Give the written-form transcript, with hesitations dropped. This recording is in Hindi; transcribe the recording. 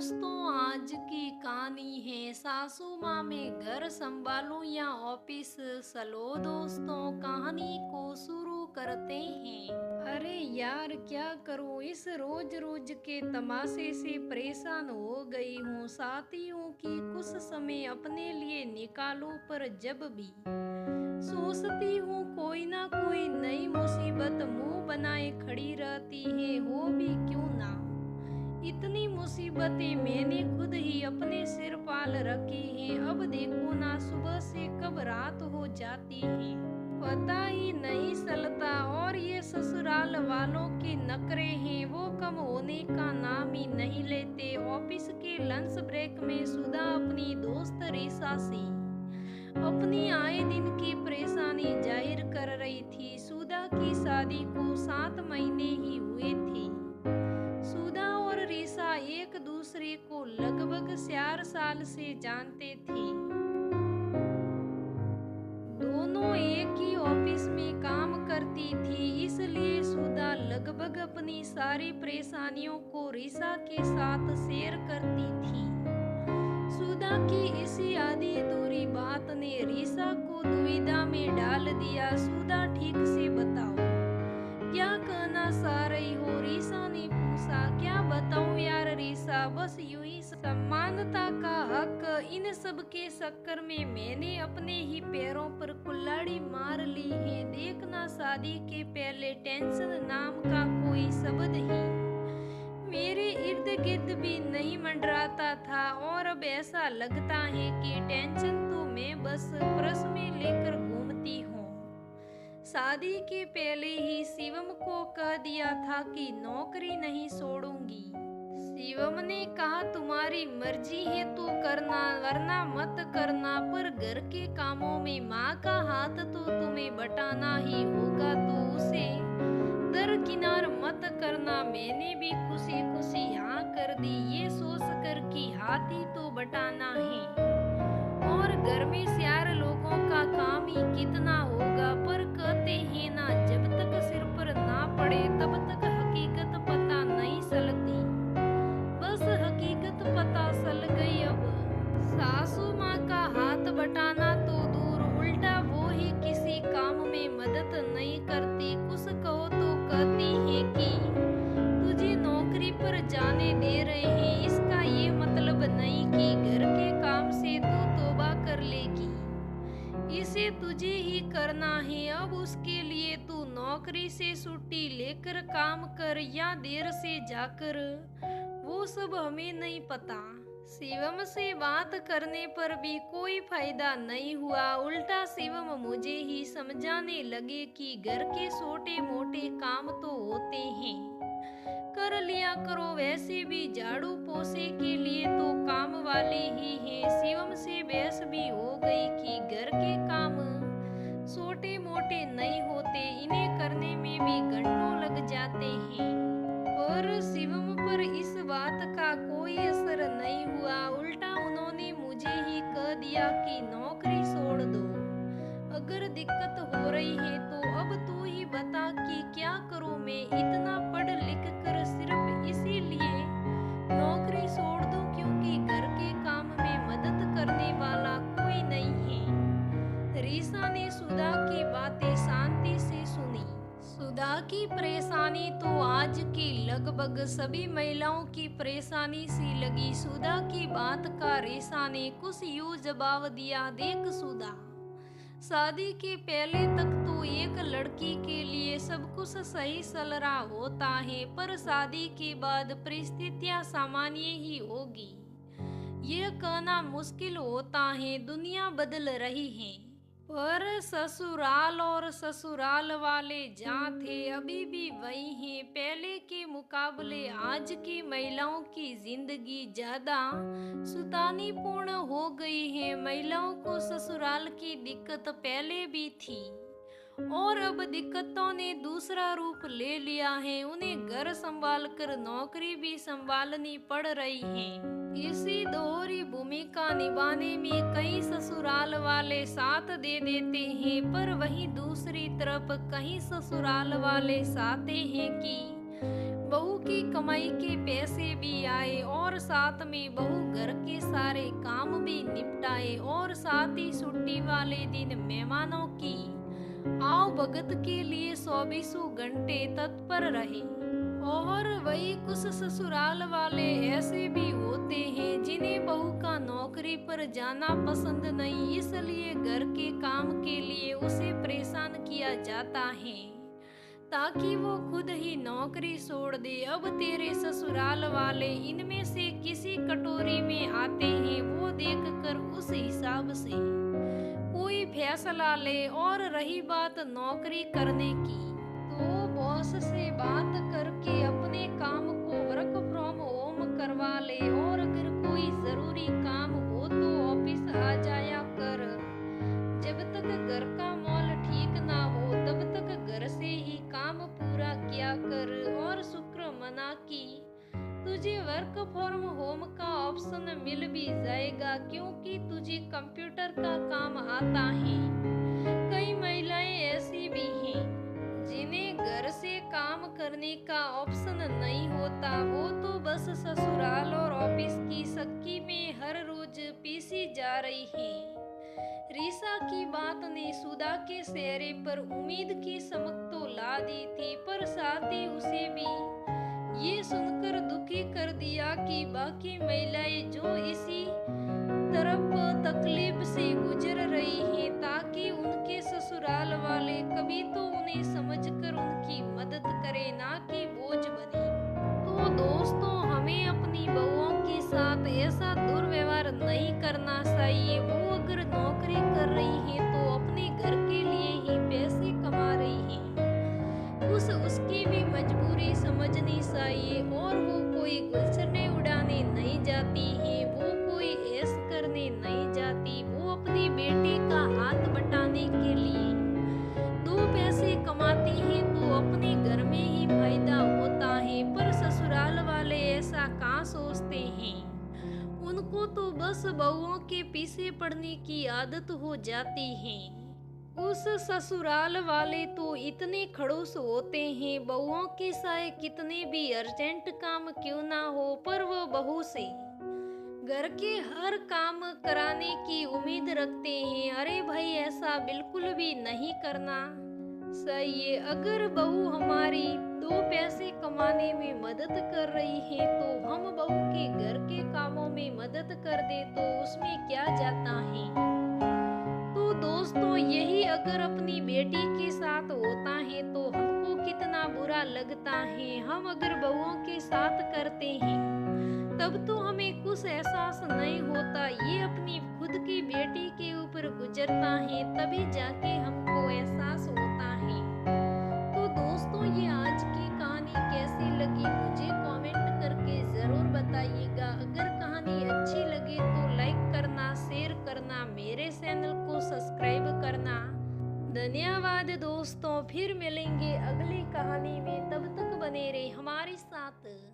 दोस्तों, आज की कहानी है सासू माँ में घर संभालो या ऑफिस चलो। दोस्तों, कहानी को शुरू करते हैं। अरे यार, क्या करूं, इस रोज रोज के तमाशे से परेशान हो गई हूँ। साथी हूँ कि कुछ समय अपने लिए निकालो, पर जब भी सोचती हूँ कोई ना कोई नई मुसीबत मुंह बनाए खड़ी रहती है। हो भी क्यों ना, इतनी मुसीबतें मैंने खुद ही अपने सिर पाल रखी हैं। अब देखो ना, सुबह से कब रात हो जाती है पता ही नहीं चलता। और ये ससुराल वालों के नखरे हैं, वो कम होने का नाम ही नहीं लेते। ऑफिस के लंच ब्रेक में सुधा अपनी दोस्त रीसा से अपनी आए दिन की परेशानी जाहिर कर रही थी। सुधा की शादी को 7 महीने ही हुए थे। सुधा और रीसा एक दूसरे को लगभग 4 साल से जानते थे। दोनों एक ही ऑफिस में काम करती थी, इसलिए सुधा लगभग अपनी सारी परेशानियों को रीसा के साथ शेयर करती थी। सुधा की इसी आधी अधूरी बात ने रीसा को दुविधा में डाल दिया। सुधा, ठीक से बताओ, क्या कहना चाह रही हो? रीसा ने पूछा। क्या बताऊं यार रीसा, बस यूं ही समानता का हक, इन सब के चक्कर में मैंने अपने ही पैरों पर कुल्हाड़ी मार ली है। देखना, शादी के पहले टेंशन नाम का कोई शब्द ही मेरे इर्द गिर्द भी नहीं मंडराता था, और अब ऐसा लगता है कि टेंशन तो मैं बस पर्स में लेकर घूमती हूँ। शादी के पहले ही शिवम को कह दिया था कि नौकरी नहीं छोड़ूंगी। शिवम ने कहा, तुम्हारी मर्जी है तो करना, वरना मत करना, पर घर के कामों में माँ का हाथ तो तुम्हें बटाना ही होगा, तो उसे दरकिनार मत करना। मैंने भी खुशी खुशी हाँ कर दी, ये सोच कर कि हाथ ही तो बटाना है, और घर में 4 लोगों का काम ही कितना होगा। पर कहते हैं ना, जब तक सिर पर ना पड़े तब तक हकीकत पता नहीं चलती। बस हकीकत पता चल गई। अब सासू माँ का हाथ बटाना तो दूर, उल्टा वो ही किसी काम में मदद नहीं करती। कुछ कहो तो कहती है कि तुझे नौकरी पर जाने दे रहे हैं, इसका ये मतलब नहीं कि घर के काम से तू तौबा कर लेगी। इसे तुझे ही करना है। अब उसके लिए तू नौकरी से छुट्टी लेकर काम कर या देर से जाकर, वो सब हमें नहीं पता। शिवम से बात करने पर भी कोई फायदा नहीं हुआ। उल्टा शिवम मुझे ही समझाने लगे कि घर के छोटे मोटे काम तो होते हैं, कर लिया करो। वैसे भी झाड़ू पोछे के लिए तो काम वाले ही हैं। शिवम से बहस भी हो गई कि घर के काम छोटे मोटे नहीं होते, इन्हें करने में भी घंटों लग जाते हैं। और शिवम पर इस बात का कोई असर नहीं हुआ। उल्टा उन्होंने मुझे ही कह दिया कि नौकरी छोड़ दो। अगर दिक्कत हो रही है तो अब तू ही बता कि क्या करूं मैं। इतना पढ़ लिख कर सिर्फ इसीलिए नौकरी छोड़ दूं क्योंकि घर के काम में मदद करने वाला कोई नहीं है। रीसा ने सुधा की बातें शांति से सुनी। सुधा की परेशानी तो आज की लगभग सभी महिलाओं की परेशानी सी लगी। सुधा की बात का रीसा ने कुछ यूं जवाब दिया, देख सुधा, शादी के पहले तक तो एक लड़की के लिए सब कुछ सही चल रहा होता है, पर शादी के बाद परिस्थितियां सामान्य ही होगी, यह कहना मुश्किल होता है। दुनिया बदल रही है, पर ससुराल और ससुराल वाले जहाँ थे अभी भी वही हैं। पहले के मुकाबले आज की महिलाओं की जिंदगी ज्यादा सुतानीपूर्ण हो गई है। महिलाओं को ससुराल की दिक्कत पहले भी थी, और अब दिक्कतों ने दूसरा रूप ले लिया है। उन्हें घर संभाल कर नौकरी भी संभालनी पड़ रही है। इसी दोहरी भूमिका निभाने में कई ससुराल वाले साथ दे देते हैं, पर वहीं दूसरी तरफ कई ससुराल वाले चाहते हैं कि बहू की कमाई के पैसे भी आए और साथ में बहू घर के सारे काम भी निपटाए और साथ ही छुट्टी वाले दिन मेहमानों की आओ भगत के लिए 24 घंटे तत्पर रहे। और वही कुछ ससुराल वाले ऐसे भी होते हैं जिन्हें बहू का नौकरी पर जाना पसंद नहीं, इसलिए घर के काम के लिए उसे परेशान किया जाता है ताकि वो खुद ही नौकरी छोड़ दे। अब तेरे ससुराल वाले इनमें से किसी कटोरी में आते हैं, वो देखकर उस हिसाब से कोई फैसला ले। और रही बात नौकरी करने की, तो बॉस से बात करके अपने काम को वर्क फ्रॉम होम करवा ले। और अगर कोई जरूरी काम हो तो ऑफिस आ जाया कर। जब तक घर का माहौल ठीक ना हो तब तक घर से ही काम पूरा किया कर। और शुक्र मना कि तुझे वर्क फ्रॉम होम का ऑप्शन मिल भी जाएगा, क्योंकि तुझे कंप्यूटर का काम आता है। कई महिलाएं ऐसी भी हैं जिन्हें घर से काम करने का ऑप्शन नहीं होता, वो तो बस ससुराल और ऑफिस की सक्की में हर रोज पीसी जा रही है। रीसा की बात ने सुधा के चेहरे पर उम्मीद की चमक तो ला दी थी, पर साथ ही उसे भी ये सुनकर दुखी कर दिया कि बाकी महिलाएं जो इसी तरफ तकलीफ से गुजर रही हैं, ताकि उनके ससुराल वाले कभी तो उन्हें समझकर उनकी मदद करे, ना कि बोझ बने। तो दोस्तों, हमें अपनी बहुओं के साथ ऐसा दुर्व्यवहार नहीं करना चाहिए। वो अगर नौकरी कर रही है तो अपने घर के लिए ही पैसे कमा रही है, उसकी भी मजबूरी समझनी चाहिए। और वो कोई गुलशने उड़ाने नहीं जाती है, वो कोई ऐश करने नहीं जाती, वो अपनी बेटी का हाथ बटाने के लिए दो पैसे कमाती है तो अपने घर में ही फायदा होता है। पर ससुराल वाले ऐसा कहाँ सोचते हैं, उनको तो बस बहुओं के पीछे पड़ने की आदत हो जाती है। उस ससुराल वाले तो इतने खड़ूस होते हैं, बहुओं के साए कितने भी अर्जेंट काम क्यों ना हो, पर वो बहू से घर के हर काम कराने की उम्मीद रखते हैं। अरे भाई, ऐसा बिल्कुल भी नहीं करना चाहिए। अगर बहू हमारी दो पैसे कमाने में मदद कर रही है तो हम बहू के घर के कामों में मदद कर दे तो उसमें क्या जाता है। तो दोस्तों, यही अगर अपनी बेटी के साथ होता है तो हमको कितना बुरा लगता है। हम अगर बहुओं के साथ करते हैं तब तो हमें कुछ एहसास नहीं होता, ये अपनी खुद की बेटी के ऊपर गुजरता है तभी जाके हमको एहसास होता है। तो दोस्तों, ये आज की कहानी कैसी लगी मुझे कमेंट करके जरूर बताइएगा। अगर कहानी अच्छी लगे तो लाइक करना, शेयर करना, मेरे चैनल को सब्सक्राइब करना। धन्यवाद दोस्तों, फिर मिलेंगे अगली कहानी में, तब तक बने रहे हमारे साथ।